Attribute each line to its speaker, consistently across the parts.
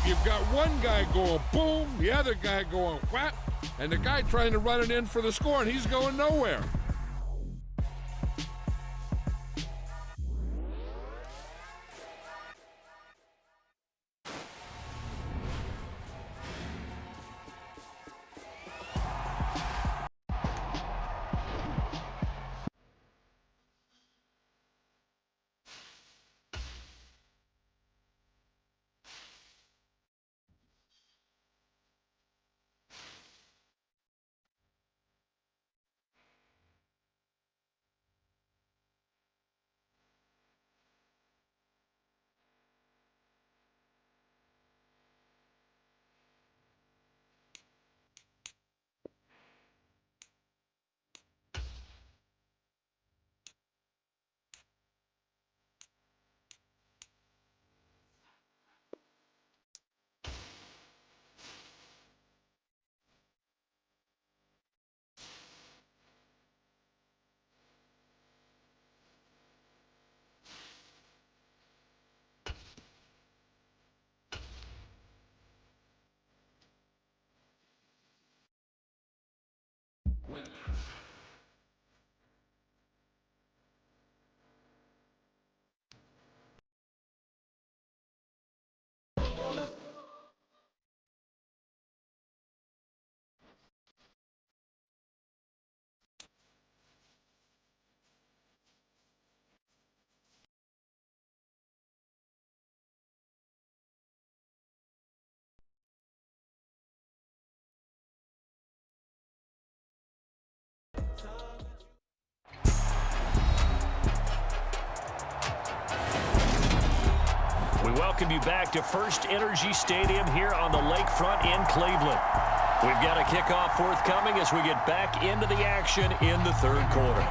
Speaker 1: you've got one guy going boom, the other guy going whap, and the guy trying to run it in for the score, and he's going nowhere.
Speaker 2: We welcome you back to First Energy Stadium here on the lakefront in Cleveland. We've got a kickoff forthcoming as we get back into the action in the third quarter.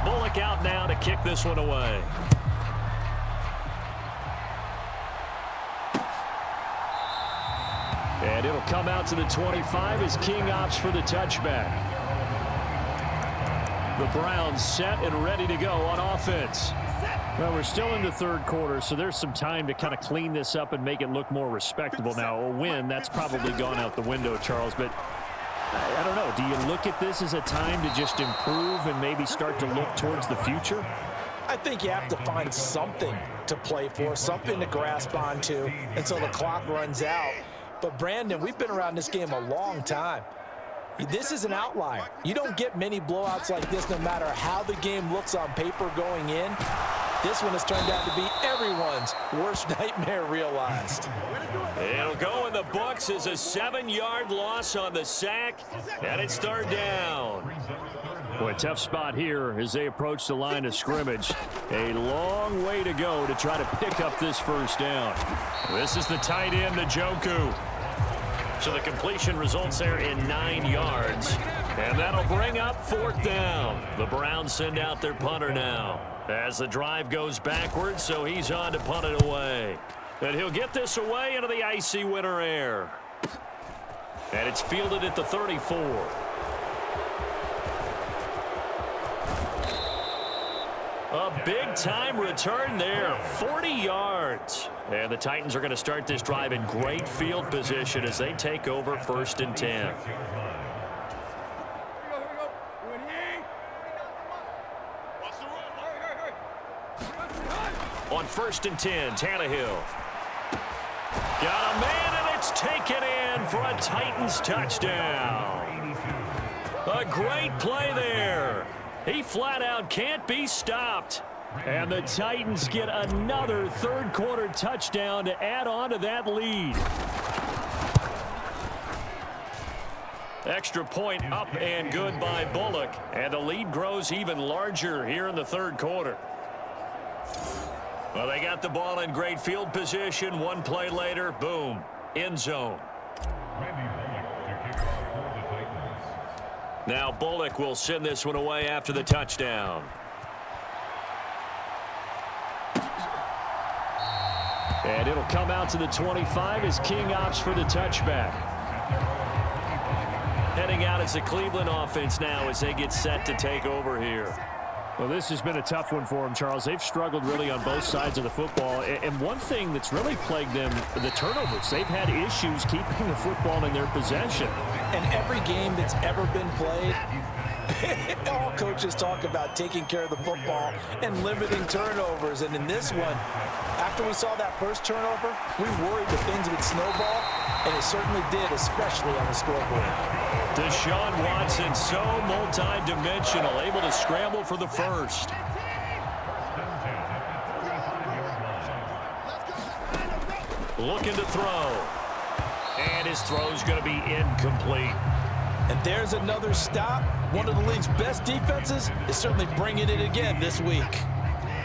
Speaker 2: Bullock out now to kick this one away. And it'll come out to the 25 as King opts for the touchback. The Browns set and ready to go on offense.
Speaker 3: Well, we're still in the third quarter, so there's some time to kind of clean this up and make it look more respectable. Now, a win, that's probably gone out the window, Charles, but I don't know. Do you look at this as a time to just improve and maybe start to look towards the future?
Speaker 4: I think you have to find something to play for, something to grasp onto until the clock runs out. But, Brandon, we've been around this game a long time. This is an outlier. You don't get many blowouts like this no matter how the game looks on paper going in. This one has turned out to be everyone's worst nightmare realized.
Speaker 2: It'll go in the books as a 7-yard loss on the sack, and it's third down.
Speaker 3: Boy, tough spot here as they approach the line of scrimmage. A long way to go to try to pick up this first down.
Speaker 2: This is the tight end, Njoku. So the completion results there in 9 yards. And that'll bring up fourth down. The Browns send out their punter now as the drive goes backwards, so he's on to punt it away. And he'll get this away into the icy winter air. And it's fielded at the 34. A big-time return there, 40 yards. And the Titans are going to start this drive in great field position as they take over first and 10. On first and 10, Tannehill. Got a man, and it's taken in for a Titans touchdown. A great play there. He flat out can't be stopped. And the Titans get another third quarter touchdown to add on to that lead. Extra point up and good by Bullock. And the lead grows even larger here in the third quarter. Well, they got the ball in great field position. One play later, boom, end zone. Now Bullock will send this one away after the touchdown. And it'll come out to the 25 as King opts for the touchback. Heading out as the Cleveland offense now as they get set to take over here.
Speaker 3: Well, this has been a tough one for them, Charles. They've struggled really on both sides of the football. And one thing that's really plagued them, the turnovers. They've had issues keeping the football in their possession.
Speaker 4: And every game that's ever been played, all coaches talk about taking care of the football and limiting turnovers. And in this one, after we saw that first turnover, we worried that things would snowball, and it certainly did, especially on the scoreboard.
Speaker 2: Deshaun Watson, so multi-dimensional, able to scramble for the first. Looking to throw. And his throw's going to be incomplete.
Speaker 4: And there's another stop. One of the league's best defenses is certainly bringing it again this week.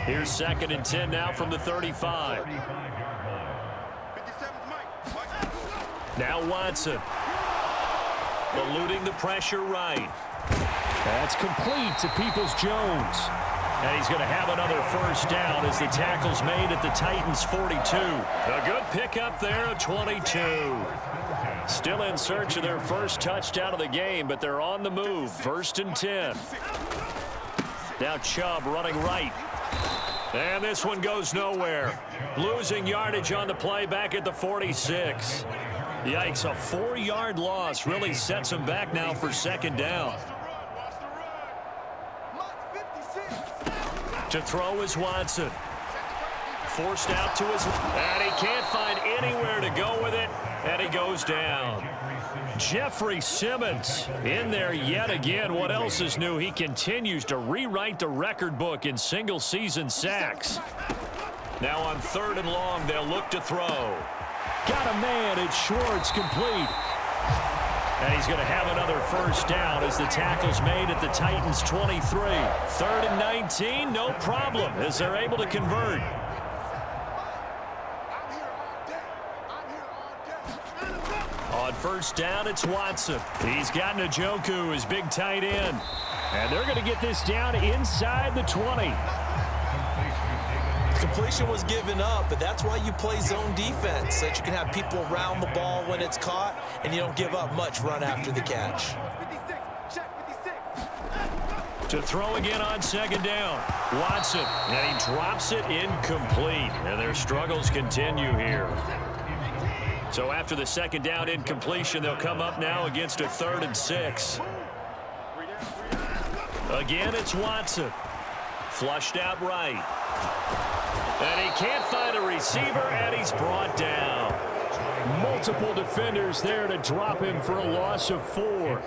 Speaker 2: Here's 2nd and 10 now from the 35. Now Watson. Eluding the pressure right.
Speaker 3: That's complete to Peoples-Jones.
Speaker 2: And he's going to have another first down as the tackle's made at the Titans' 42. A good pickup there of 22. Still in search of their first touchdown of the game, but they're on the move. 1st and 10. Now Chubb running right. And this one goes nowhere. Losing yardage on the play back at the 46. Yikes, a 4-yard loss really sets him back now for 2nd down. To throw is Watson. Forced out to his... And he can't find anywhere to go with it. And he goes down. Jeffrey Simmons in there yet again. What else is new? He continues to rewrite the record book in single-season sacks. Now on 3rd and long, they'll look to throw.
Speaker 3: Got a man. It's Schwartz, complete.
Speaker 2: And he's going to have another first down as the tackle's made at the Titans' 23. 3rd and 19, no problem, as they're able to convert. On 1st down, it's Watson. He's got Njoku, his big tight end.
Speaker 3: And they're going to get this down inside the 20.
Speaker 4: Completion was given up, but that's why you play zone defense, so that you can have people around the ball when it's caught, and you don't give up much run after the catch.
Speaker 2: To throw again on 2nd down. Watson, and he drops it incomplete, and their struggles continue here. So after the 2nd down incompletion, they'll come up now against a 3rd and 6. Again, it's Watson. Flushed out right. And he can't find a receiver, and he's brought down.
Speaker 3: Multiple defenders there to drop him for a loss of 4.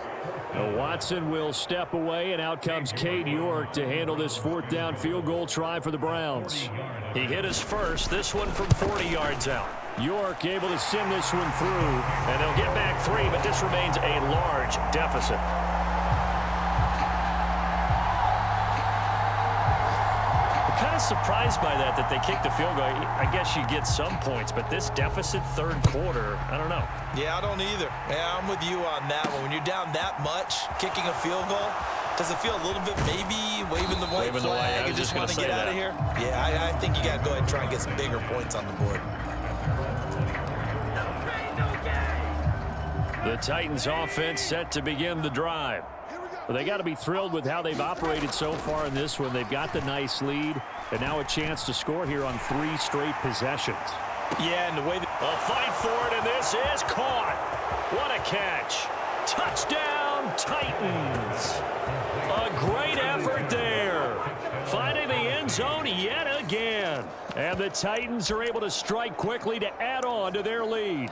Speaker 3: Now Watson will step away, and out comes Cade York to handle this 4th down field goal try for the Browns.
Speaker 2: He hit his first, this one from 40 yards out.
Speaker 3: York able to send this one through.
Speaker 2: And they'll get back 3, but this remains a large deficit. Kind of surprised by that they kicked the field goal. I guess you get some points, but this deficit 3rd quarter, I don't know.
Speaker 4: Yeah, I don't either. Yeah, I'm with you on that one. When you're down that much, kicking a field goal, does it feel a little bit maybe waving the white flag and just want to get out of here? Yeah, I think you got to go ahead and try and get some bigger points on the board.
Speaker 2: The Titans offense set to begin the drive.
Speaker 3: Well, they got to be thrilled with how they've operated so far in this one. They've got the nice lead, and now a chance to score here on 3 straight possessions.
Speaker 4: Yeah, and the way
Speaker 2: a fight for it, and this is caught. What a catch. Touchdown, Titans. A great effort there. Finding the end zone yet again. And the Titans are able to strike quickly to add on to their lead.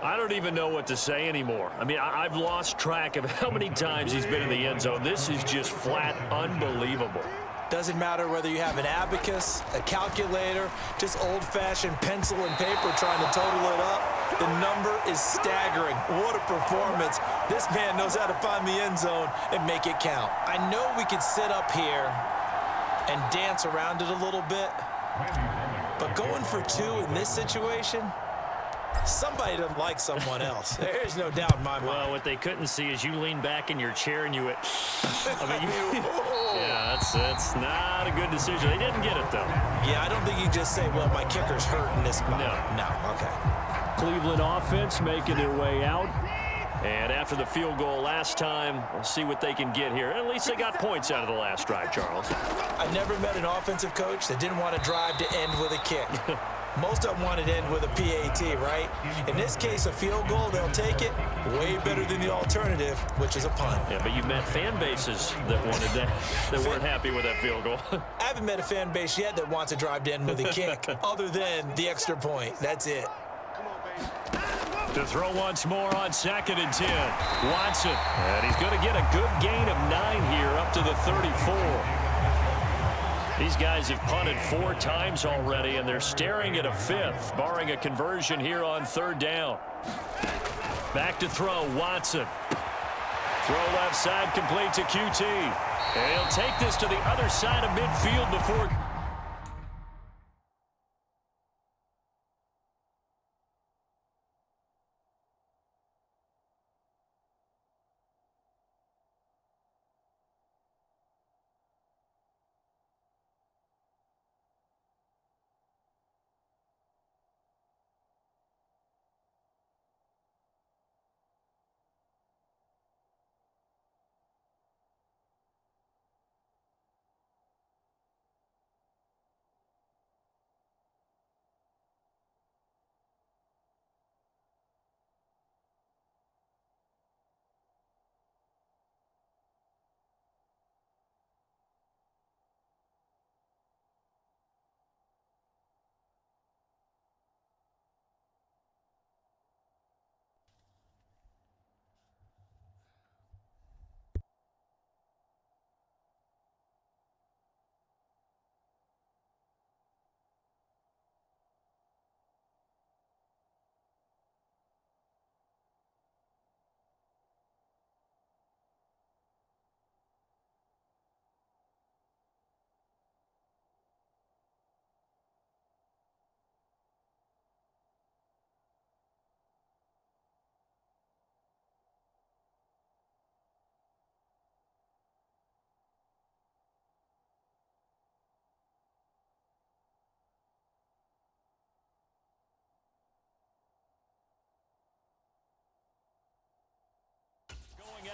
Speaker 2: I don't even know what to say anymore. I mean, I've lost track of how many times he's been in the end zone. This is just flat unbelievable.
Speaker 4: Doesn't matter whether you have an abacus, a calculator, just old-fashioned pencil and paper trying to total it up. The number is staggering. What a performance. This man knows how to find the end zone and make it count. I know we could sit up here and dance around it a little bit, but going for 2 in this situation, somebody doesn't like someone else. There's no doubt in my mind.
Speaker 2: Well, what they couldn't see is you lean back in your chair and you went, yeah, that's not a good decision. They didn't get it, though.
Speaker 4: Yeah, I don't think you just say, well, my kicker's hurt in this spot.
Speaker 2: No.
Speaker 4: Okay.
Speaker 3: Cleveland offense making their way out.
Speaker 2: And after the field goal last time, we'll see what they can get here. At least they got points out of the last drive, Charles.
Speaker 4: I never met an offensive coach that didn't want to drive to end with a kick. Most of them wanted to end with a PAT, right? In this case, a field goal, they'll take it. Way better than the alternative, which is a punt.
Speaker 2: Yeah, but you met fan bases that wanted that, that weren't happy with that field goal.
Speaker 4: I haven't met a fan base yet that wants to drive to end with a kick, other than the extra point. That's it.
Speaker 2: To throw once more on 2nd and 10. Watson. And he's going to get a good gain of 9 here up to the 34. These guys have punted 4 times already, and they're staring at a 5th, barring a conversion here on 3rd down. Back to throw, Watson. Throw left side, complete to QT. And he'll take this to the other side of midfield before...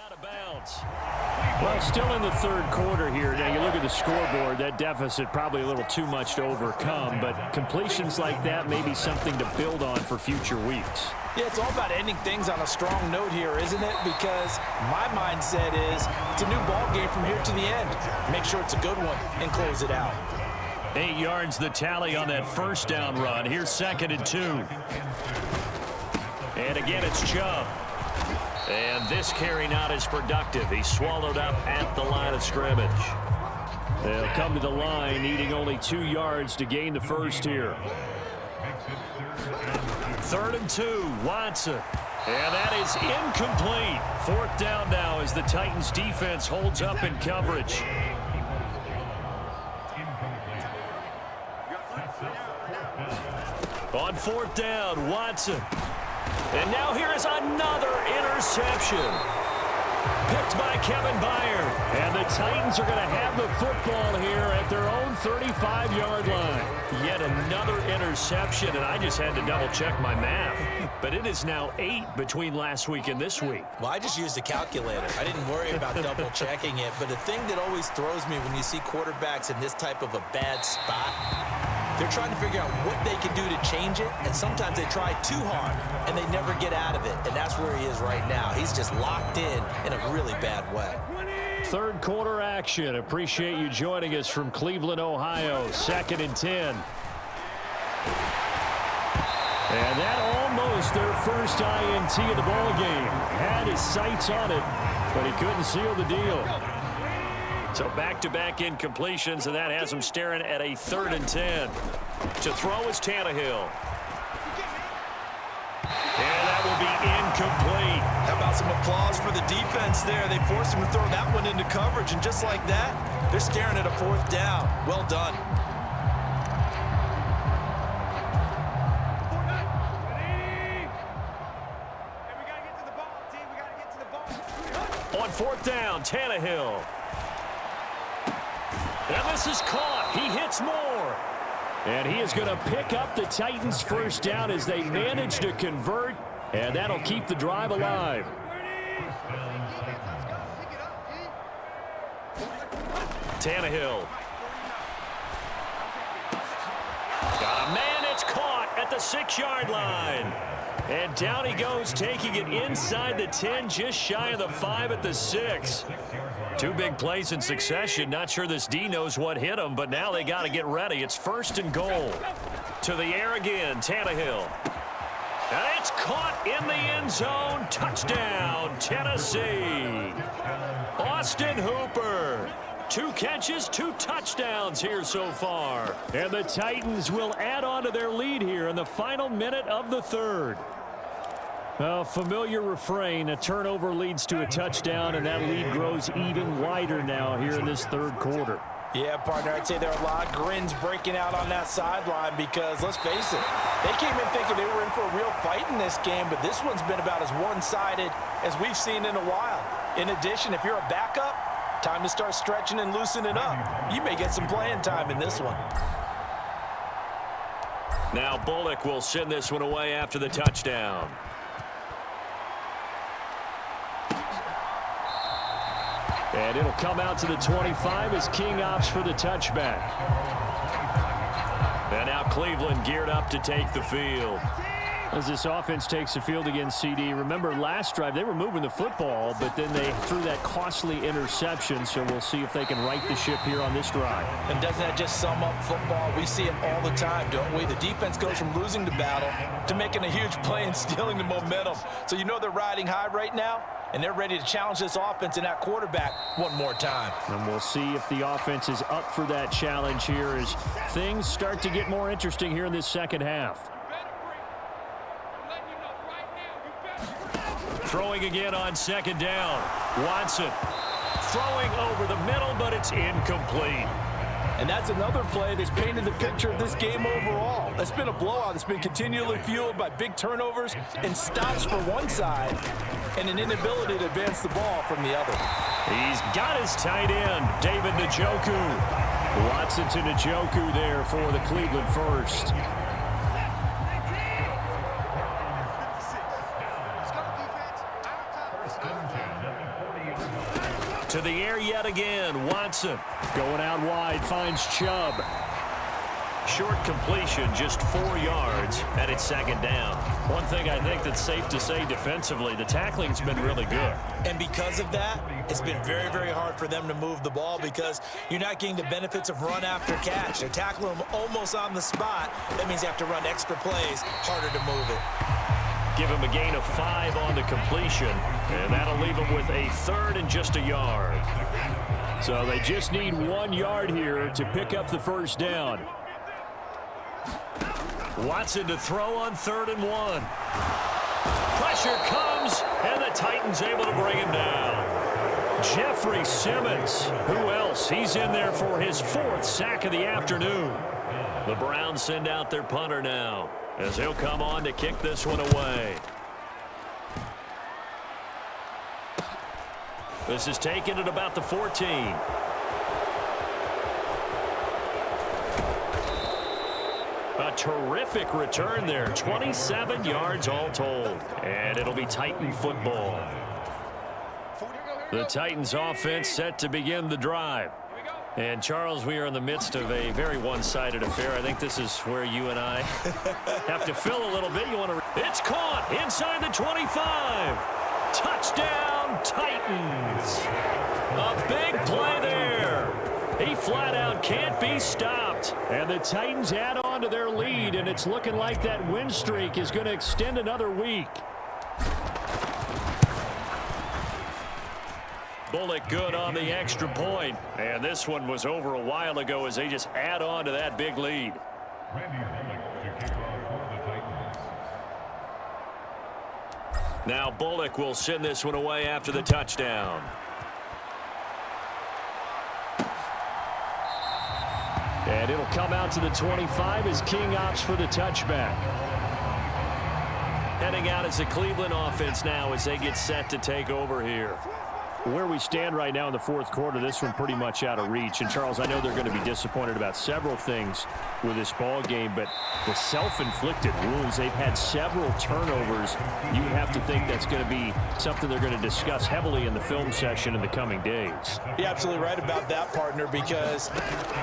Speaker 2: out of bounds.
Speaker 3: Well, still in the 3rd quarter here. Now, you look at the scoreboard, that deficit probably a little too much to overcome, but completions like that may be something to build on for future weeks.
Speaker 4: Yeah, it's all about ending things on a strong note here, isn't it? Because my mindset is it's a new ball game from here to the end. Make sure it's a good one and close it out.
Speaker 2: 8 yards the tally on that 1st down run. Here's 2nd and 2. And again, it's Chubb. And this carry not as productive. He's swallowed up at the line of scrimmage.
Speaker 3: They'll come to the line, needing only 2 yards to gain the 1st here.
Speaker 2: 3rd and 2, Watson. And that is incomplete. 4th down now as the Titans defense holds up in coverage. On 4th down, Watson. And now here is another interception. Picked by Kevin Byard. And the Titans are going to have the football here at their own 35-yard line. Yet another interception, and I just had to double-check my math. But it is now 8 between last week and this week.
Speaker 4: Well, I just used a calculator. I didn't worry about double-checking it. But the thing that always throws me when you see quarterbacks in this type of a bad spot, they're trying to figure out what they can do to change it, and sometimes they try too hard, and they never get out of it, and that's where he is right now. He's just locked in a really bad way.
Speaker 3: 3rd quarter action. Appreciate you joining us from Cleveland, Ohio. 2nd and 10. And that almost their first INT of the ball game. Had his sights on it, but he couldn't seal the deal.
Speaker 2: So back-to-back incompletions, and that has him staring at a 3rd and 10. To throw is Tannehill. And that will be incomplete.
Speaker 4: How about some applause for the defense there? They forced him to throw that one into coverage, and just like that, they're staring at a 4th down. Well done.
Speaker 2: On 4th down, Tannehill. And this is caught. He hits more.
Speaker 3: And he is going to pick up the Titans' 1st down as they manage to convert, and that'll keep the drive alive.
Speaker 2: Tannehill. Got a man, it's caught at the 6-yard line. And down he goes, taking it inside the 10, just shy of the 5 at the 6. Two big plays in succession. Not sure this D knows what hit him, but now they got to get ready. It's 1st and goal. To the air again, Tannehill. And it's caught in the end zone. Touchdown, Tennessee. Austin Hooper. 2 catches, 2 touchdowns here so far.
Speaker 3: And the Titans will add on to their lead here in the final minute of the 3rd. A familiar refrain, a turnover leads to a touchdown, and that lead grows even wider now here in this 3rd quarter.
Speaker 4: Yeah, partner, I'd say there are a lot of grins breaking out on that sideline because, let's face it, they came in thinking they were in for a real fight in this game, but this one's been about as one-sided as we've seen in a while. In addition, if you're a backup, time to start stretching and loosening up. You may get some playing time in this one.
Speaker 2: Now Bullock will send this one away after the touchdown.
Speaker 3: And it'll come out to the 25 as King opts for the touchback.
Speaker 2: And now Cleveland geared up to take the field.
Speaker 3: As this offense takes the field against CD, remember last drive they were moving the football, but then they threw that costly interception, so we'll see if they can right the ship here on this drive.
Speaker 4: And doesn't that just sum up football? We see it all the time, don't we? The defense goes from losing the battle to making a huge play and stealing the momentum. So you know they're riding high right now, and they're ready to challenge this offense and that quarterback one more time.
Speaker 3: And we'll see if the offense is up for that challenge here as things start to get more interesting here in this second half.
Speaker 2: Throwing again on 2nd down. Watson throwing over the middle, but it's incomplete.
Speaker 4: And that's another play that's painted the picture of this game overall. It's been a blowout. It's been continually fueled by big turnovers and stops for one side and an inability to advance the ball from the other.
Speaker 2: He's got his tight end, David Njoku.
Speaker 3: Watson to Njoku there for the Cleveland first.
Speaker 2: To the air yet again, Watson.
Speaker 3: Going out wide, finds Chubb.
Speaker 2: Short completion, just 4 yards, and it's 2nd down. One thing I think that's safe to say defensively, the tackling's been really good.
Speaker 4: And because of that, it's been very, very hard for them to move the ball because you're not getting the benefits of run after catch. They're tackling them almost on the spot. That means they have to run extra plays, harder to move it.
Speaker 2: Give him a gain of 5 on the completion, and that'll leave him with a 3rd and just a yard.
Speaker 3: So they just need 1 yard here to pick up the first down.
Speaker 2: Watson to throw on 3rd and 1. Pressure comes, and the Titans able to bring him down. Jeffrey Simmons, who else? He's in there for his 4th sack of the afternoon. The Browns send out their punter now, as he'll come on to kick this one away. This is taken at about the 14. A terrific return there. 27 yards all told. And it'll be Titan football. The Titans offense set to begin the drive. And, Charles, we are in the midst of a very one-sided affair. I think this is where you and I have to fill a little bit. It's caught inside the 25. Touchdown, Titans. A big play there. He flat out can't be stopped.
Speaker 3: And the Titans add on to their lead, and it's looking like that win streak is going to extend another week.
Speaker 2: Bullock good on the extra point. And this one was over a while ago as they just add on to that big lead. Now Bullock will send this one away after the touchdown.
Speaker 3: And it'll come out to the 25 as King opts for the touchback.
Speaker 2: Heading out as the Cleveland offense now as they get set to take over here.
Speaker 3: where we stand right now in the fourth quarter, this one pretty much out of reach. And, Charles, I know they're going to be disappointed about several things with this ball game, but the self-inflicted wounds, they've had several turnovers. You would have to think that's going to be something they're going to discuss heavily in the film session in the coming days.
Speaker 4: You're absolutely right about that, partner, because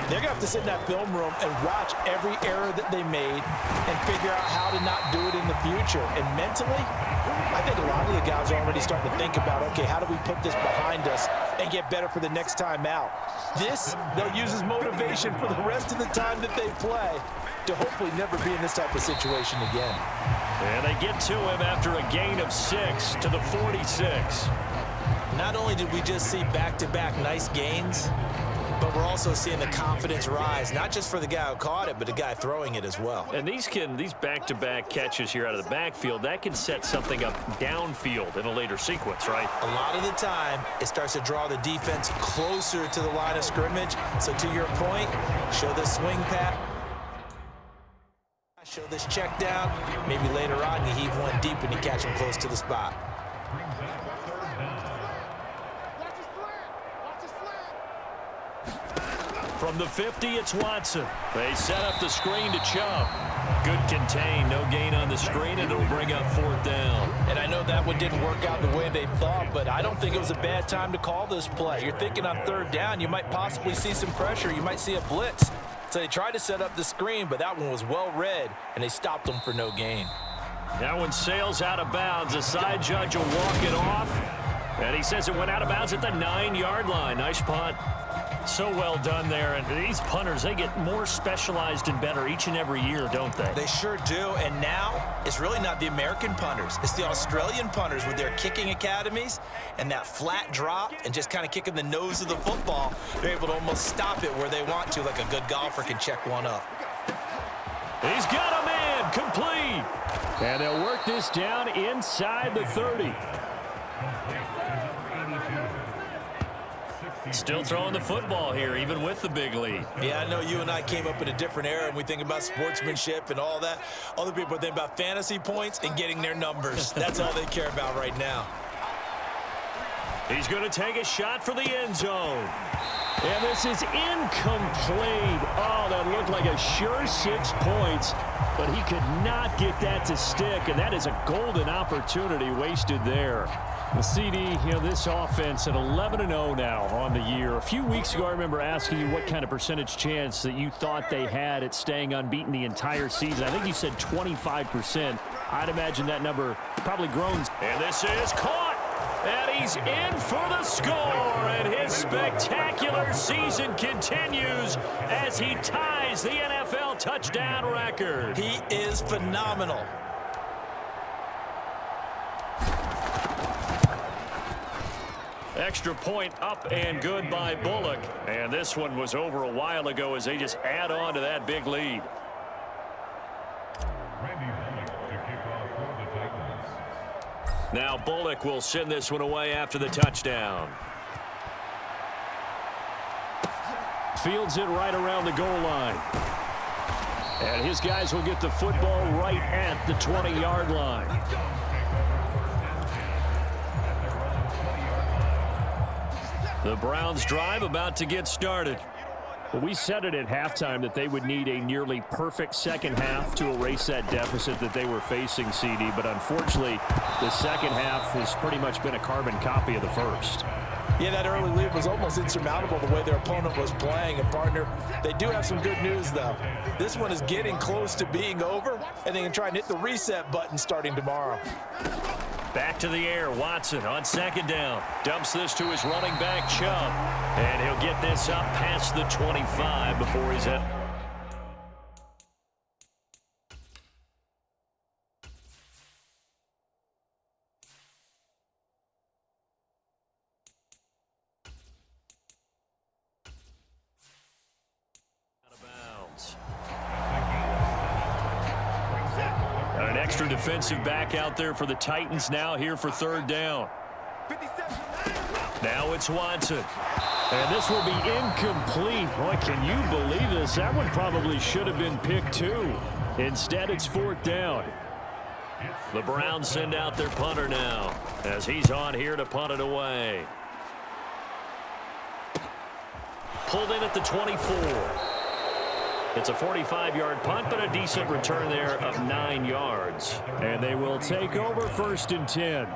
Speaker 4: they're going to have to sit in that film room and watch every error that they made and figure out how to not do it in the future. And mentally, I think a lot of the guys are already starting to think about, okay, how do we put this behind us and get better for the next time out? This, they'll use as motivation for the rest of the time that they play to hopefully never be in this type of situation again.
Speaker 2: And they get to him after a gain of 6 to the 46.
Speaker 4: Not only did we just see back-to-back nice gains, but we're also seeing the confidence rise, not just for the guy who caught it, but the guy throwing it as well.
Speaker 2: And these back-to-back catches here out of the backfield, that can set something up downfield in a later sequence, right?
Speaker 4: A lot of the time, it starts to draw the defense closer to the line of scrimmage. So to your point, show this swing pat, show this check down. Maybe later on, you heave one deep and you catch him close to the spot.
Speaker 2: From the 50, it's Watson. They set up the screen to Chubb. Good contain, no gain on the screen, and it'll bring up 4th down.
Speaker 4: And I know that one didn't work out the way they thought, but I don't think it was a bad time to call this play. You're thinking on 3rd down, you might possibly see some pressure. You might see a blitz. So they tried to set up the screen, but that one was well read, and they stopped them for no gain.
Speaker 2: That one sails out of bounds. The side judge will walk it off, and he says it went out of bounds at the 9-yard line. Nice punt. So well done there. And these punters, they get more specialized and better each and every year, don't they?
Speaker 4: They sure do. And now it's really not the American punters. It's the Australian punters with their kicking academies and that flat drop and just kind of kicking the nose of the football. They're able to almost stop it where they want to, like a good golfer can check one up.
Speaker 2: He's got a man, complete.
Speaker 3: And they'll work this down inside the 30.
Speaker 2: Still throwing the football here, even with the big lead.
Speaker 4: Yeah, I know you and I came up in a different era, and we think about sportsmanship and all that. Other people think about fantasy points and getting their numbers. That's all they care about right now.
Speaker 2: He's going to take a shot for the end zone.
Speaker 3: And this is incomplete. Oh, that looked like a sure 6 points, but he could not get that to stick, and that is a golden opportunity wasted there. The CD, this offense at 11-0 now on the year. A few weeks ago, I remember asking you what kind of percentage chance that you thought they had at staying unbeaten the entire season. I think you said 25%. I'd imagine that number probably grown.
Speaker 2: And this is caught. And he's in for the score. And his spectacular season continues as he ties the NFL touchdown record.
Speaker 4: He is phenomenal.
Speaker 2: Extra point up and good by Bullock. And this one was over a while ago as they just add on to that big lead. Now Bullock will send this one away after the touchdown.
Speaker 3: Fields it right around the goal line. And his guys will get the football right at the 20-yard line.
Speaker 2: The Browns drive about to get started.
Speaker 3: Well, we said it at halftime that they would need a nearly perfect second half to erase that deficit that they were facing, CD. But unfortunately, the second half has pretty much been a carbon copy of the first.
Speaker 4: Yeah, that early lead was almost insurmountable the way their opponent was playing. And, partner, they do have some good news, though. This one is getting close to being over, and they can try and hit the reset button starting tomorrow.
Speaker 2: Back to the air, Watson on 2nd down. Dumps this to his running back, Chubb. And he'll get this up past the 25 before he's at. Out of bounds. An extra defensive back out there for the Titans now here for 3rd down. Now it's Watson.
Speaker 3: And this will be incomplete. Boy, can you believe this? That one probably should have been picked too. Instead, it's 4th down.
Speaker 2: The Browns send out their punter now as he's on here to punt it away. pulled in at the 24. It's a 45-yard punt, but a decent return there of 9 yards.
Speaker 3: And they will take over 1st and 10.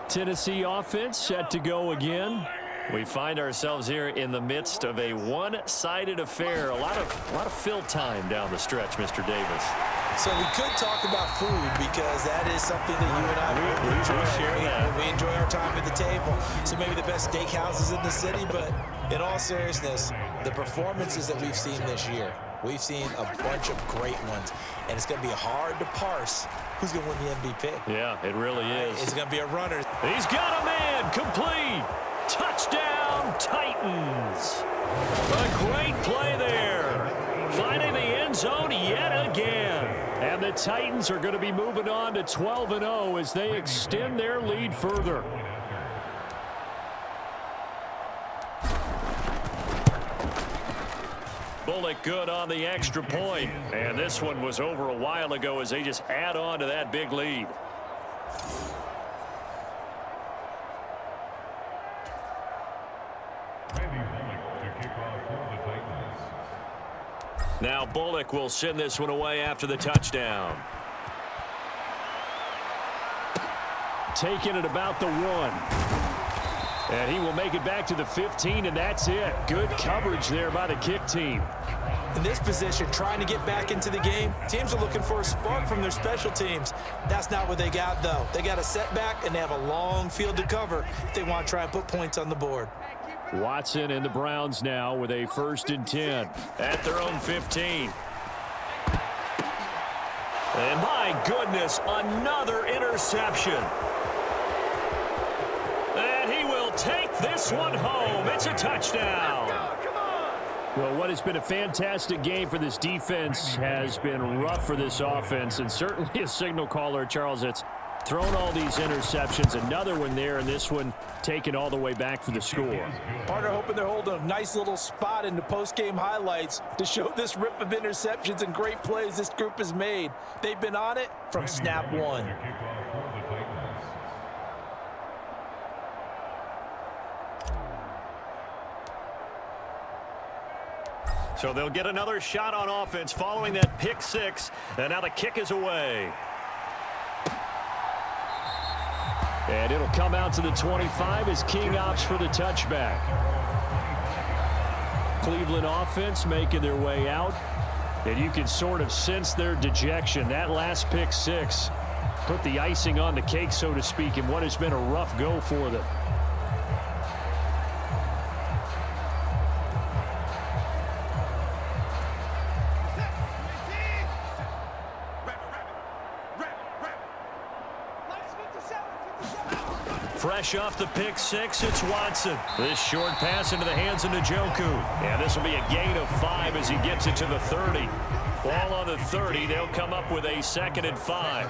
Speaker 3: Tennessee offense set to go again.
Speaker 2: We find ourselves here in the midst of a one-sided affair. A lot of fill time down the stretch, Mr. Davis.
Speaker 4: So we could talk about food because that is something that you and I we enjoy our time at the table. So maybe the best steakhouses in the city, but in all seriousness, the performances that we've seen this year, we've seen a bunch of great ones, and it's going to be hard to parse who's going to win the MVP.
Speaker 2: Yeah, it really is.
Speaker 4: It's going to be a runner.
Speaker 2: He's got a man, complete. Touchdown, Titans. A great play there. Finding the end zone yet again.
Speaker 3: And the Titans are going to be moving on to 12-0 as they extend their lead further.
Speaker 2: Bullock good on the extra point. And this one was over a while ago as they just add on to that big lead. Now Bullock will send this one away after the touchdown.
Speaker 3: Taking it about the 1. And he will make it back to the 15, and that's it. Good coverage there by the kick team.
Speaker 4: In this position, trying to get back into the game, teams are looking for a spark from their special teams. That's not what they got, though. They got a setback, and they have a long field to cover if they want to try and put points on the board.
Speaker 3: Watson and the Browns now with a 1st and 10.
Speaker 2: At their own 15. And my goodness, another interception. And he will take this one home. It's a touchdown.
Speaker 3: Well, what has been a fantastic game for this defense has been rough for this offense, and certainly a signal caller, Charles, that's thrown all these interceptions. Another one there, and this one taken all the way back for the score.
Speaker 4: Partner hoping they're holding a nice little spot in the post-game highlights to show this rip of interceptions and great plays this group has made. They've been on it from snap 1.
Speaker 2: So they'll get another shot on offense following that pick 6, and now the kick is away.
Speaker 3: And it'll come out to the 25 as King opts for the touchback. Cleveland offense making their way out, and you can sort of sense their dejection. That last pick 6 put the icing on the cake, so to speak, in what has been a rough go for them.
Speaker 2: Fresh off the pick 6, it's Watson. This short pass into the hands of Njoku. And this will be a gain of 5 as he gets it to the 30. Ball on the 30. They'll come up with a 2nd and 5.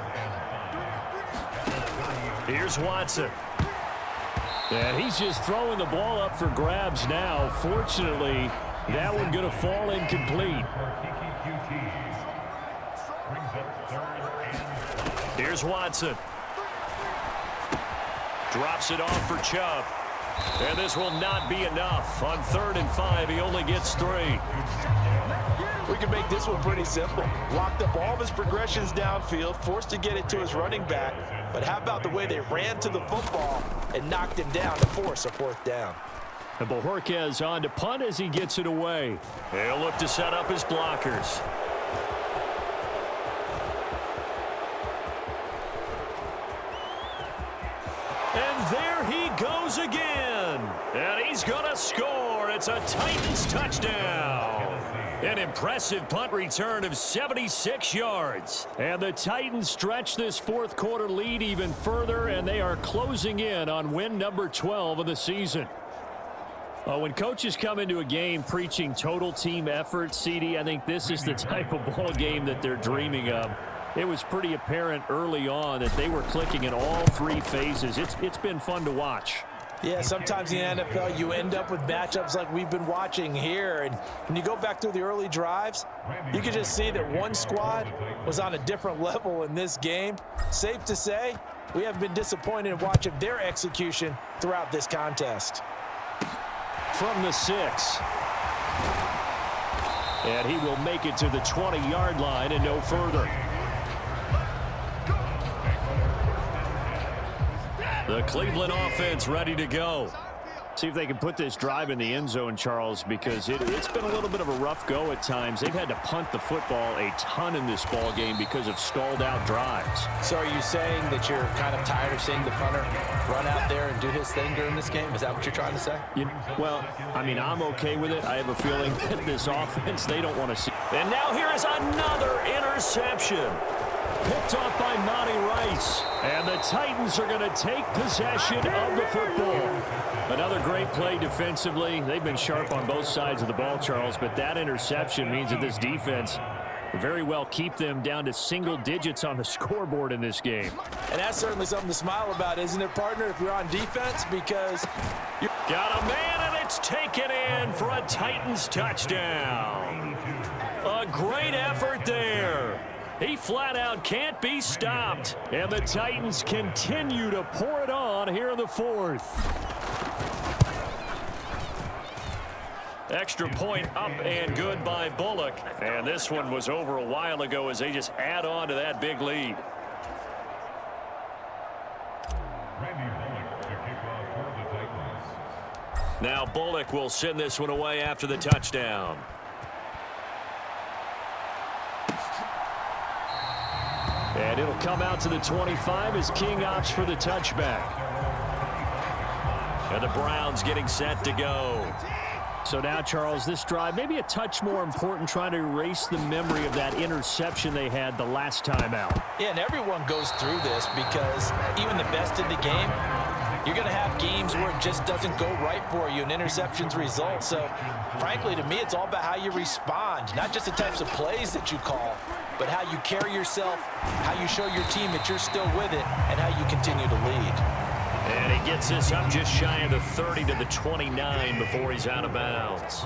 Speaker 2: Here's Watson.
Speaker 3: And he's just throwing the ball up for grabs now. Fortunately, that one going to fall incomplete.
Speaker 2: Here's Watson. Drops it off for Chubb. And this will not be enough. On 3rd and 5, he only gets 3.
Speaker 4: We can make this one pretty simple. Locked up all of his progressions downfield, forced to get it to his running back. But how about the way they ran to the football and knocked him down to force a 4th down?
Speaker 3: And Bojorquez on to punt as he gets it away.
Speaker 2: He'll look to set up his blockers. And there he goes again. And he's going to score. It's a Titans touchdown. An impressive punt return of 76 yards.
Speaker 3: And the Titans stretch this 4th quarter lead even further, and they are closing in on win number 12 of the season. When coaches come into a game preaching total team effort, CD, I think this is the type of ball game that they're dreaming of. It was pretty apparent early on that they were clicking in all 3 phases. It's been fun to watch.
Speaker 4: Yeah, sometimes in the NFL you end up with matchups like we've been watching here. And when you go back through the early drives, you can just see that one squad was on a different level in this game. Safe to say, we have been disappointed in watching their execution throughout this contest.
Speaker 3: From the 6. And he will make it to the 20-yard line and no further.
Speaker 2: The Cleveland offense ready to go.
Speaker 3: See if they can put this drive in the end zone, Charles, because it's been a little bit of a rough go at times. They've had to punt the football a ton in this ball game because of stalled out drives.
Speaker 4: So are you saying that you're kind of tired of seeing the punter run out there and do his thing during this game? Is that what you're trying to say?
Speaker 3: Well, I mean, I'm okay with it. I have a feeling that this offense, they don't want to see.
Speaker 2: And now here is another interception.
Speaker 3: Picked off by Monty Rice. And the Titans are going to take possession of the football. Another great play defensively. They've been sharp on both sides of the ball, Charles, but that interception means that this defense will very well keep them down to single digits on the scoreboard in this game.
Speaker 4: And that's certainly something to smile about, isn't it, partner, if you're on defense, because you
Speaker 2: got a man, and it's taken in for a Titans touchdown. A great effort there. He flat out can't be stopped.
Speaker 3: And the Titans continue to pour it on here in the fourth.
Speaker 2: Extra point up and good by Bullock. And this one was over a while ago as they just add on to that big lead. Now Bullock will send this one away after the touchdown.
Speaker 3: And it'll come out to the 25 as King opts for the touchback.
Speaker 2: And the Browns getting set to go.
Speaker 3: So now, Charles, this drive maybe a touch more important, trying to erase the memory of that interception they had the last time out.
Speaker 4: Yeah, and everyone goes through this because even the best in the game, you're going to have games where it just doesn't go right for you and interceptions result. So, frankly, to me, it's all about how you respond, not just the types of plays that you call, but how you carry yourself, how you show your team that you're still with it, and how you continue to lead.
Speaker 2: And he gets this up just shy of the 30 to the 29 before he's out of bounds.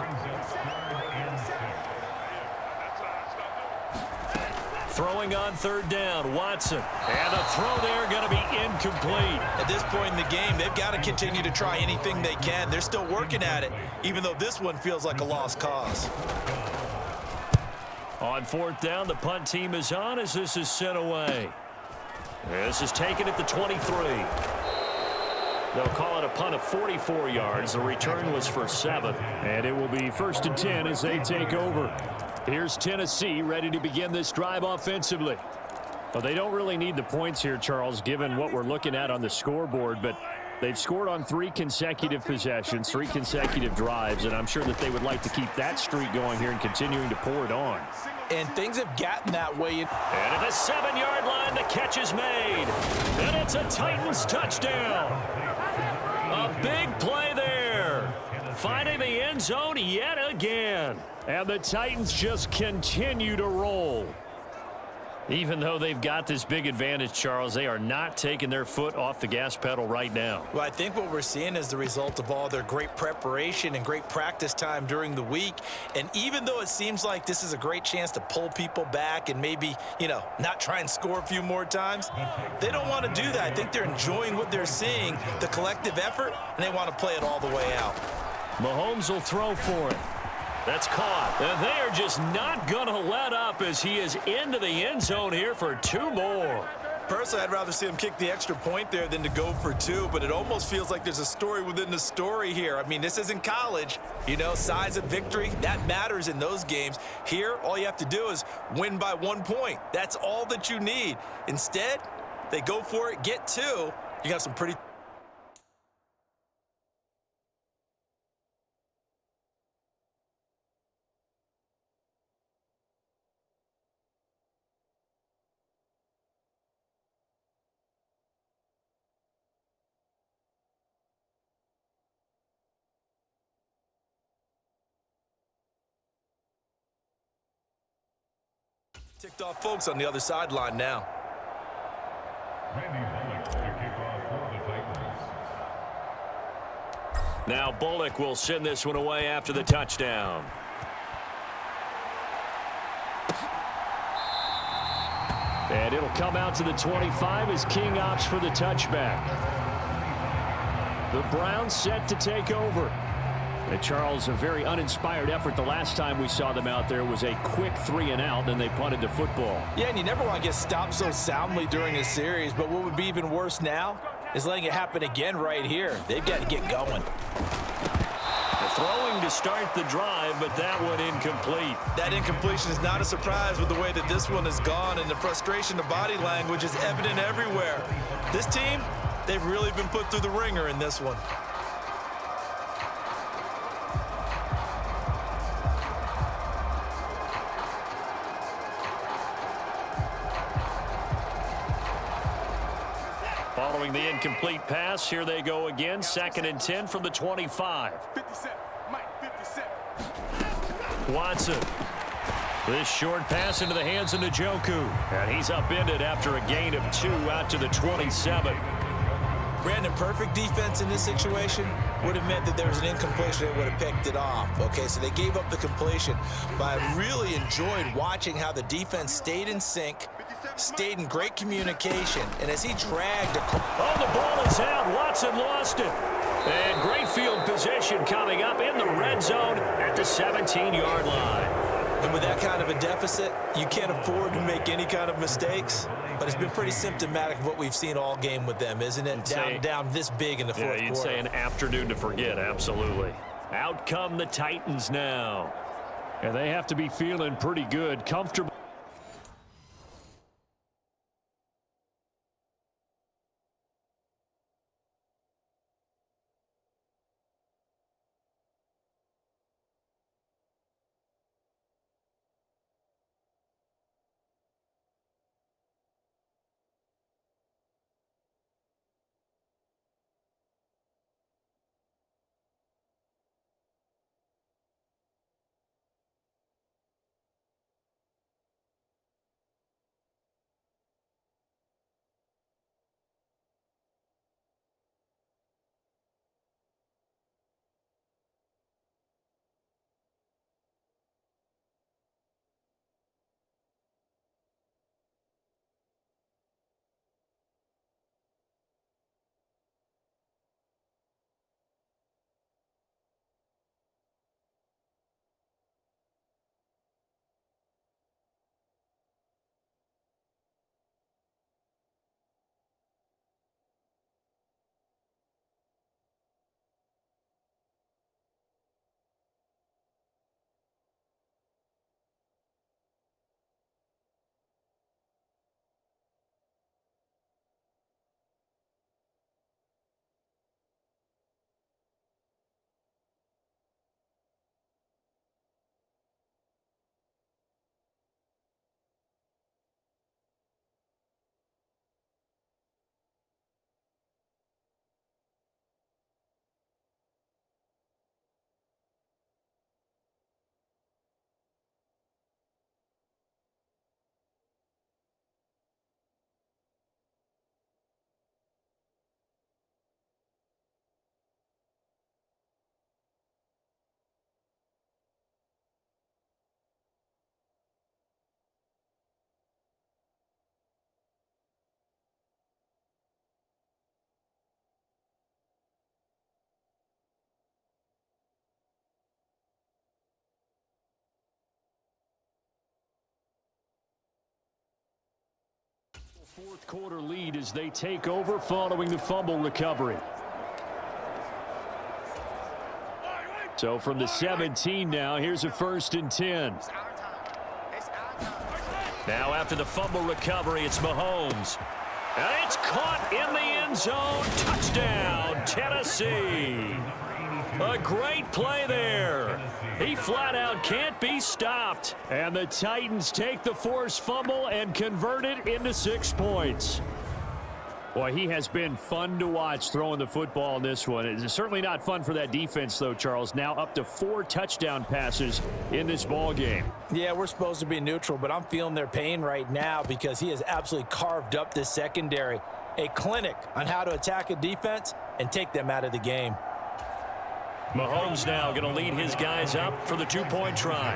Speaker 2: Throwing on third down, Watson. And the throw there going to be incomplete.
Speaker 4: At this point in the game, they've got to continue to try anything they can. They're still working at it, even though this one feels like a lost cause.
Speaker 2: On fourth down, the punt team is on as this is sent away. This is taken at the 23. They'll call it a punt of 44 yards. The return was for 7.
Speaker 3: And it will be 1st and 10 as they take over. Here's Tennessee ready to begin this drive offensively. Well, they don't really need the points here, Charles, given what we're looking at on the scoreboard, but they've scored on 3 consecutive possessions, 3 consecutive drives, and I'm sure that they would like to keep that streak going here and continuing to pour it on.
Speaker 4: And things have gotten that way.
Speaker 2: And at the 7-yard line, the catch is made. And it's a Titans touchdown. A big play there. Finding the end zone yet again.
Speaker 3: And the Titans just continue to roll.
Speaker 2: Even though they've got this big advantage, Charles, they are not taking their foot off the gas pedal right now.
Speaker 4: Well, I think what we're seeing is the result of all their great preparation and great practice time during the week. And even though it seems like this is a great chance to pull people back and maybe, not try and score a few more times, they don't want to do that. I think they're enjoying what they're seeing, the collective effort, and they want to play it all the way out.
Speaker 2: Mahomes will throw for it. That's caught. And they are just not going to let up as he is into the end zone here for 2 more.
Speaker 4: Personally, I'd rather see him kick the extra point there than to go for 2, but it almost feels like there's a story within the story here. I mean, this isn't college. Size of victory, that matters in those games. Here, all you have to do is win by 1 point. That's all that you need. Instead, they go for it, get 2. You got some pretty... ticked off folks on the other sideline now.
Speaker 2: Now Bullock will send this one away after the touchdown.
Speaker 3: And it'll come out to the 25 as King opts for the touchback. The Browns set to take over. And Charles, a very uninspired effort. The last time we saw them out there was a quick 3-and-out, then they punted the football.
Speaker 4: Yeah, and you never want to get stopped so soundly during a series, but what would be even worse now is letting it happen again right here. They've got to get going.
Speaker 2: Throwing to start the drive, but that one incomplete.
Speaker 4: That incompletion is not a surprise with the way that this one has gone, and the frustration, the body language is evident everywhere. This team, they've really been put through the ringer in this one.
Speaker 2: Following the incomplete pass, here they go again. 2nd and 10 from the 25.
Speaker 5: 57, Mike, 57.
Speaker 2: Watson. This short pass into the hands of Njoku. And he's upended after a gain of 2 out to the 27.
Speaker 4: Brandon, perfect defense in this situation would have meant that there was an incompletion that would have picked it off. Okay, so they gave up the completion, but I really enjoyed watching how the defense stayed in sync, stayed in great communication, and as he dragged
Speaker 2: Oh, the ball is out. Watson lost it. And great field position coming up in the red zone at the 17-yard line.
Speaker 4: And with that kind of a deficit, you can't afford to make any kind of mistakes. But it's been pretty symptomatic of what we've seen all game with them, isn't it? Down this big in the fourth quarter.
Speaker 2: You'd say an afternoon to forget, absolutely. Out come the Titans now.
Speaker 3: And they have to be feeling pretty good, comfortable. Fourth quarter lead as they take over following the fumble recovery. So from the 17 now, here's a 1st and 10.
Speaker 2: Now after the fumble recovery, it's Mahomes. And it's caught in the end zone. Touchdown, Tennessee. A great play there. He flat out can't be stopped.
Speaker 3: And the Titans take the forced fumble and convert it into 6 points. Boy, he has been fun to watch throwing the football in this one. It's certainly not fun for that defense, though, Charles. Now up to 4 touchdown passes in this ball game.
Speaker 4: Yeah, we're supposed to be neutral, but I'm feeling their pain right now because he has absolutely carved up this secondary. A clinic on how to attack a defense and take them out of the game.
Speaker 2: Mahomes now going to lead his guys up for the 2-point try.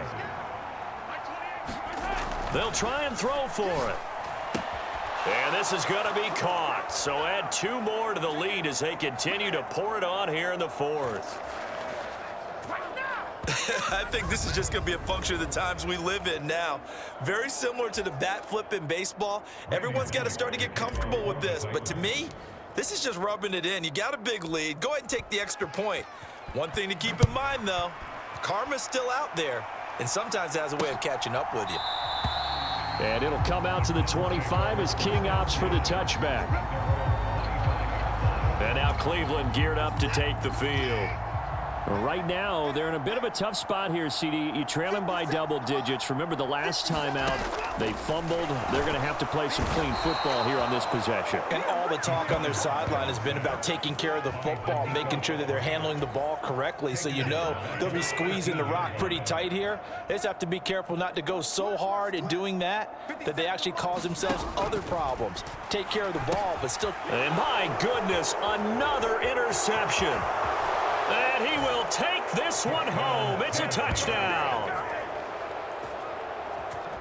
Speaker 2: They'll try and throw for it. And this is going to be caught. So add 2 more to the lead as they continue to pour it on here in the 4th.
Speaker 4: I think this is just going to be a function of the times we live in now. Very similar to the bat flip in baseball. Everyone's got to start to get comfortable with this. But to me, this is just rubbing it in. You got a big lead. Go ahead and take the extra point. One thing to keep in mind, though, karma's still out there, and sometimes it has a way of catching up with you.
Speaker 3: And it'll come out to the 25 as King opts for the touchback. And now Cleveland geared up to take the field. Right now, they're in a bit of a tough spot here, CD. You trail them by double digits. Remember the last time out, they fumbled. They're going to have to play some clean football here on this possession.
Speaker 4: And all the talk on their sideline has been about taking care of the football, making sure that they're handling the ball correctly. So you know they'll be squeezing the rock pretty tight here. They just have to be careful not to go so hard in doing that they actually cause themselves other problems. Take care of the ball, but still.
Speaker 2: And my goodness, another interception. And he will take this one home. It's a touchdown.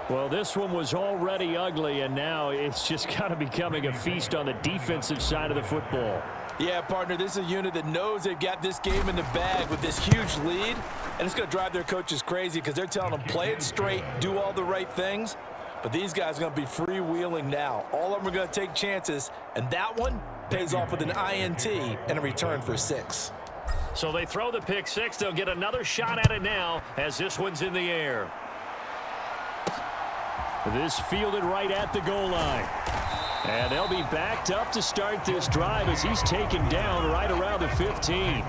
Speaker 3: Well, this one was already ugly, and now it's just kind of becoming a feast on the defensive side of the football.
Speaker 4: Yeah, partner, this is a unit that knows they've got this game in the bag with this huge lead, and it's going to drive their coaches crazy because they're telling them play it straight, do all the right things. But these guys are going to be freewheeling now. All of them are going to take chances, and that one pays off with an INT and a return for 6.
Speaker 2: So they throw the pick six. They'll get another shot at it now as this one's in the air.
Speaker 3: This fielded right at the goal line. And they'll be backed up to start this drive as he's taken down right around the 15.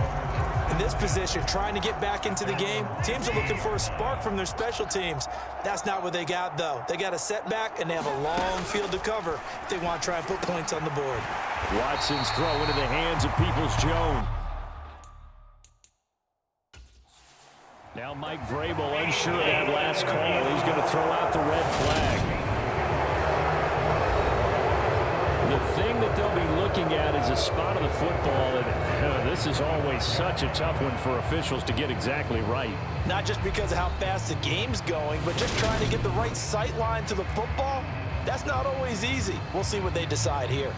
Speaker 4: In this position, trying to get back into the game, teams are looking for a spark from their special teams. That's not what they got, though. They got a setback, and they have a long field to cover if they want to try and put points on the board.
Speaker 3: Watson's throw into the hands of Peoples-Jones. Now Mike Vrabel unsure of that last call. He's going to throw out the red flag. The thing that they'll be looking at is a spot of the football, and this is always such a tough one for officials to get exactly right.
Speaker 4: Not just because of how fast the game's going, but just trying to get the right sight line to the football. That's not always easy. We'll see what they decide here.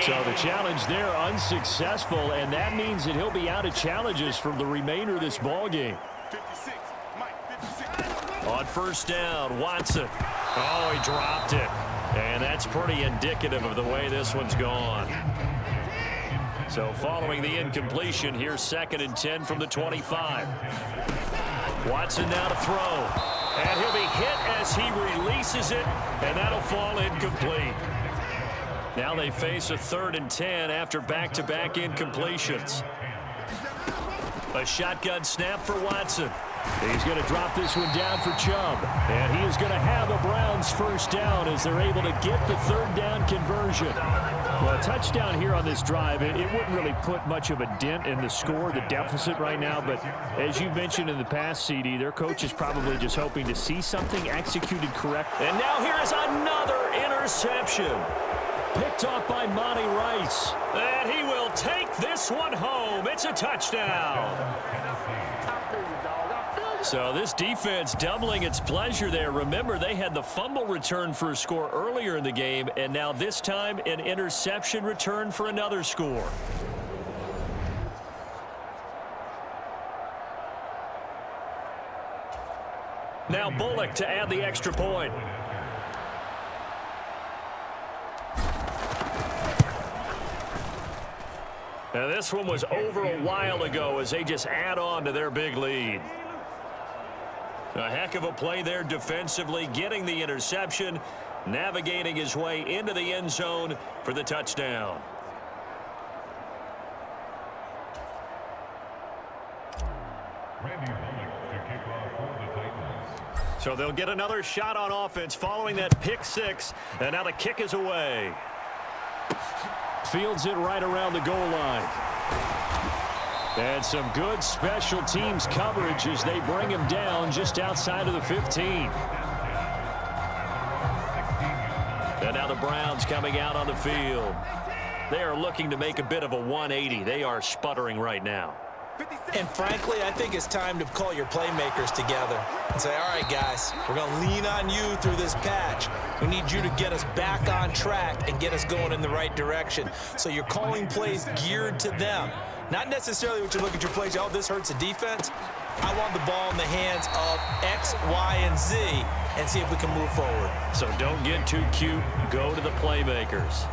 Speaker 3: So the challenge there unsuccessful, and that means that he'll be out of challenges from the remainder of this ball game.
Speaker 5: 56, Mike, 56.
Speaker 2: On first down, Watson. Oh, he dropped it. And that's pretty indicative of the way this one's gone. So following the incompletion, here's 2nd and 10 from the 25. Watson now to throw. And he'll be hit as he releases it, and that'll fall incomplete. Now they face a 3rd and 10 after back-to-back incompletions. A shotgun snap for Watson.
Speaker 3: He's going to drop this one down for Chubb. And he is going to have a Browns first down as they're able to get the 3rd down conversion. Well, a touchdown here on this drive, it wouldn't really put much of a dent in the score, the deficit right now. But as you mentioned in the past, CD, their coach is probably just hoping to see something executed correctly.
Speaker 2: And now here is another interception.
Speaker 3: Picked off by Monty Rice.
Speaker 2: And he will take this one home. It's a touchdown. So this defense doubling its pleasure there. Remember, they had the fumble return for a score earlier in the game, and now this time an interception return for another score. Now Bullock to add the extra point. Now this one was over a while ago as they just add on to their big lead. A heck of a play there defensively, getting the interception, navigating his way into the end zone for the touchdown. So they'll get another shot on offense following that pick six, and now the kick is away.
Speaker 3: Fields it right around the goal line. And some good special teams coverage as they bring him down just outside of the 15. And now the Browns coming out on the field. They are looking to make a bit of a 180. They are sputtering right now.
Speaker 4: And frankly, I think it's time to call your playmakers together and say, all right, guys, we're going to lean on you through this patch. We need you to get us back on track and get us going in the right direction. So you're calling plays geared to them. Not necessarily what you look at your plays, oh, this hurts the defense. I want the ball in the hands of X, Y, and Z and see if we can move forward.
Speaker 2: So don't get too cute. Go to the playmakers.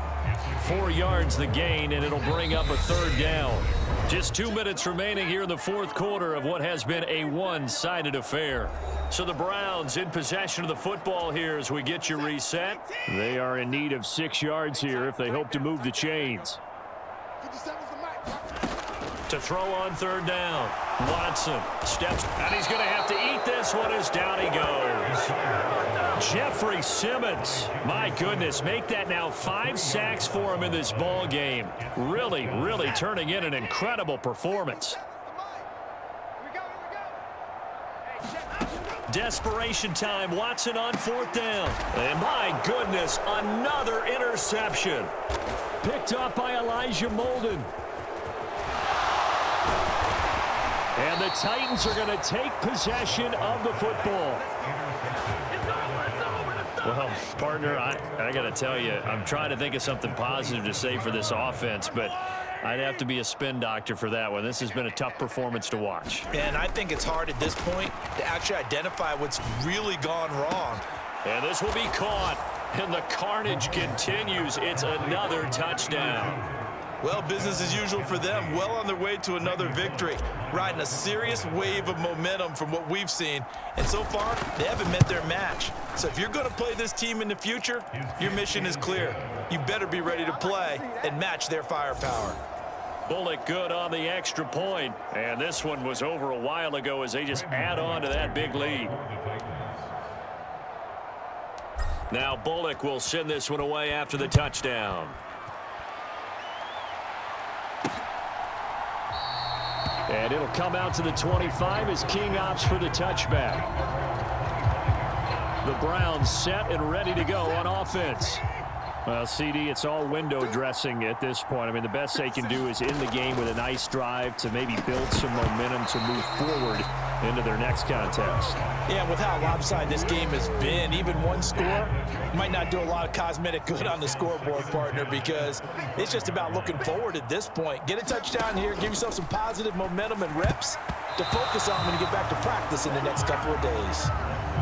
Speaker 2: 4 yards the gain, and it'll bring up a third down. Just 2 minutes remaining here in the fourth quarter of what has been a one-sided affair. So the Browns in possession of the football here as we get you reset.
Speaker 3: They are in need of 6 yards here if they hope to move the chains.
Speaker 2: To throw on third down. Watson steps, and he's going to have to eat this one as down he goes. Jeffrey Simmons, my goodness, make that now 5 sacks for him in this ball game. Really, really turning in an incredible performance. Desperation time. Watson on fourth down. And my goodness, another interception.
Speaker 3: Picked up by Elijah Molden. And the Titans are going to take possession of the football.
Speaker 2: Well, partner, I got to tell you, I'm trying to think of something positive to say for this offense, but I'd have to be a spin doctor for that one. This has been a tough performance to watch.
Speaker 4: And I think it's hard at this point to actually identify what's really gone wrong.
Speaker 2: And this will be caught, and the carnage continues. It's another touchdown.
Speaker 4: Well, business as usual for them. Well on their way to another victory. Riding a serious wave of momentum from what we've seen. And so far, they haven't met their match. So if you're going to play this team in the future, your mission is clear. You better be ready to play and match their firepower.
Speaker 2: Bullock good on the extra point. And this one was over a while ago as they just add on to that big lead. Now Bullock will send this one away after the touchdown.
Speaker 3: And it'll come out to the 25 as King opts for the touchback. The Browns set and ready to go on offense. Well, CD, it's all window dressing at this point. I mean, the best they can do is end the game with a nice drive to maybe build some momentum to move forward into their next contest.
Speaker 4: Yeah, with how lopsided this game has been, even one score might not do a lot of cosmetic good on the scoreboard, partner, because it's just about looking forward at this point. Get a touchdown here, give yourself some positive momentum and reps to focus on when you get back to practice in the next couple of days.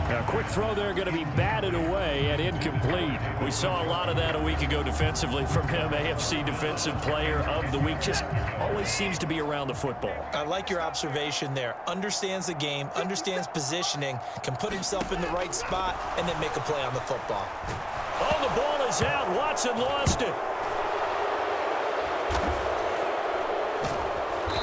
Speaker 3: Now, a quick throw there going to be batted away and incomplete.
Speaker 2: We saw a lot of that a week ago defensively from him. AFC Defensive Player of the Week. Just always seems to be around the football.
Speaker 4: I like your observation there. Understands the game, understands positioning, can put himself in the right spot, and then make a play on the football.
Speaker 2: Oh, the ball is out. Watson lost it.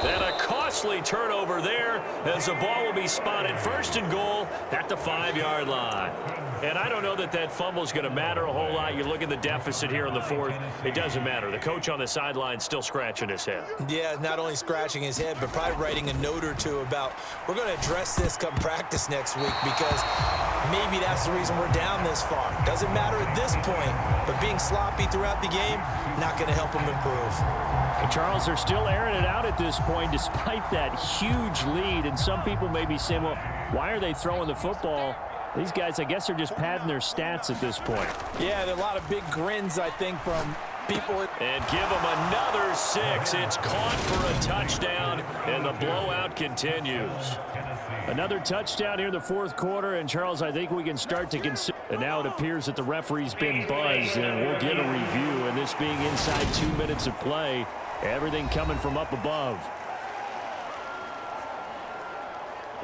Speaker 2: And a costly turnover there as the ball will be spotted first and goal at the 5-yard line. And I don't know that that fumble is going to matter a whole lot. You look at the deficit here in the fourth, it doesn't matter. The coach on the sideline still scratching his head.
Speaker 4: Yeah, not only scratching his head, but probably writing a note or two about we're going to address this come practice next week because maybe that's the reason we're down this far. Doesn't matter at this point, but being sloppy throughout the game, not going to help him improve.
Speaker 3: And Charles, they're still airing it out at this point despite that huge lead. And some people may be saying, well, why are they throwing the football? These guys, I guess, are just padding their stats at this point.
Speaker 4: Yeah, there are a lot of big grins, I think, from people.
Speaker 2: And give them another 6. It's caught for a touchdown, and the blowout continues.
Speaker 3: Another touchdown here in the fourth quarter, and Charles, I think we can start to consider. And now it appears that the referee's been buzzed, and we'll get a review. And this being inside 2 minutes of play, everything coming from up above.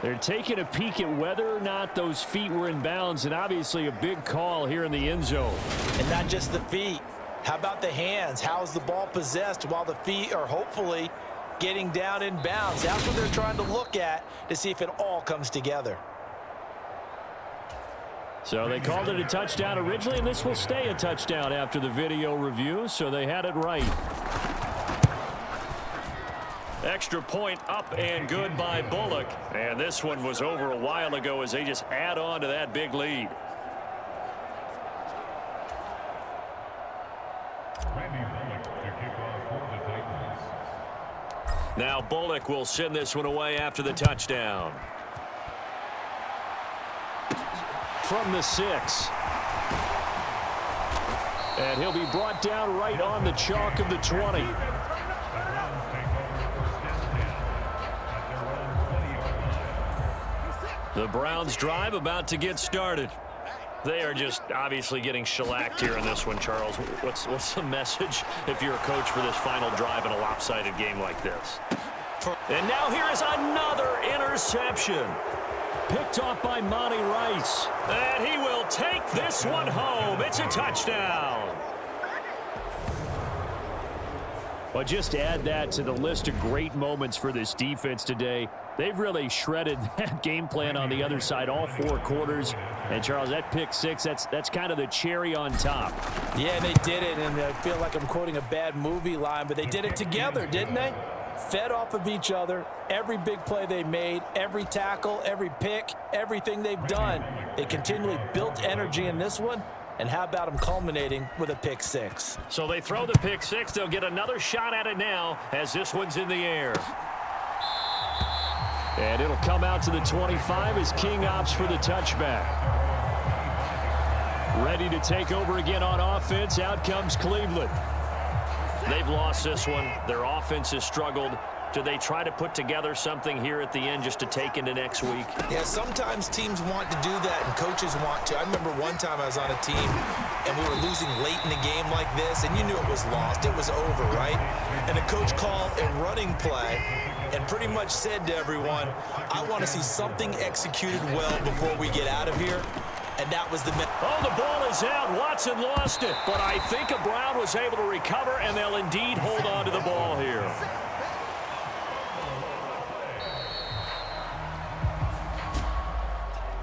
Speaker 3: They're taking a peek at whether or not those feet were in bounds, and obviously a big call here in the end zone.
Speaker 4: And not just the feet. How about the hands? How is the ball possessed while the feet are hopefully getting down in bounds? That's what they're trying to look at to see if it all comes together.
Speaker 3: So they called it a touchdown originally, and this will stay a touchdown after the video review, so they had it right.
Speaker 2: Extra point up and good by Bullock. And this one was over a while ago as they just add on to that big lead. Now Bullock will send this one away after the touchdown.
Speaker 3: From the 6. And he'll be brought down right on the chalk of the 20.
Speaker 2: The Browns drive about to get started. They are just obviously getting shellacked here in this one, Charles. What's the message if you're a coach for this final drive in a lopsided game like this? And now here is another interception.
Speaker 3: Picked off by Monty Rice.
Speaker 2: And he will take this one home. It's a touchdown.
Speaker 3: Well, just add that to the list of great moments for this defense today. They've really shredded that game plan on the other side all 4 quarters. And, Charles, that pick 6, that's kind of the cherry on top.
Speaker 4: Yeah, they did it, and I feel like I'm quoting a bad movie line, but they did it together, didn't they? Fed off of each other, every big play they made, every tackle, every pick, everything they've done. They continually built energy in this one. And how about them culminating with a pick 6?
Speaker 2: So they throw the pick 6. They'll get another shot at it now as this one's in the air.
Speaker 3: And it'll come out to the 25 as King opts for the touchback. Ready to take over again on offense. Out comes Cleveland.
Speaker 2: They've lost this one. Their offense has struggled. Do they try to put together something here at the end just to take into next week?
Speaker 4: Yeah, sometimes teams want to do that and coaches want to. I remember one time I was on a team and we were losing late in the game like this, and you knew it was lost. It was over, right? And the coach called a running play and pretty much said to everyone, I want to see something executed well before we get out of here. And that was the...
Speaker 2: Oh, the ball is out. Watson lost it. But I think Brown was able to recover, and they'll indeed hold on to the ball here.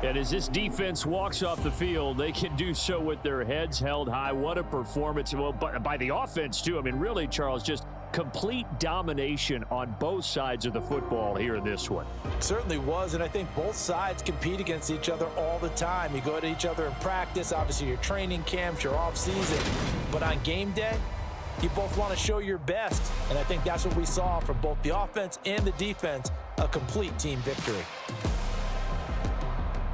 Speaker 3: And as this defense walks off the field, they can do so with their heads held high. What a performance. Well, by the offense, too. I mean, really, Charles, just complete domination on both sides of the football here in this one.
Speaker 4: Certainly was, and I think both sides compete against each other all the time. You go to each other in practice, obviously your training camps, your off-season. But on game day, you both want to show your best. And I think that's what we saw from both the offense and the defense, a complete team victory.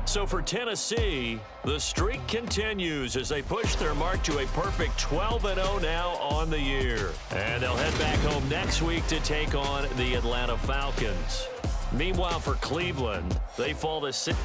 Speaker 2: So for Tennessee, the streak continues as they push their mark to a perfect 12-0 now on the year. And they'll head back home next week to take on the Atlanta Falcons. Meanwhile, for Cleveland, they fall to 6.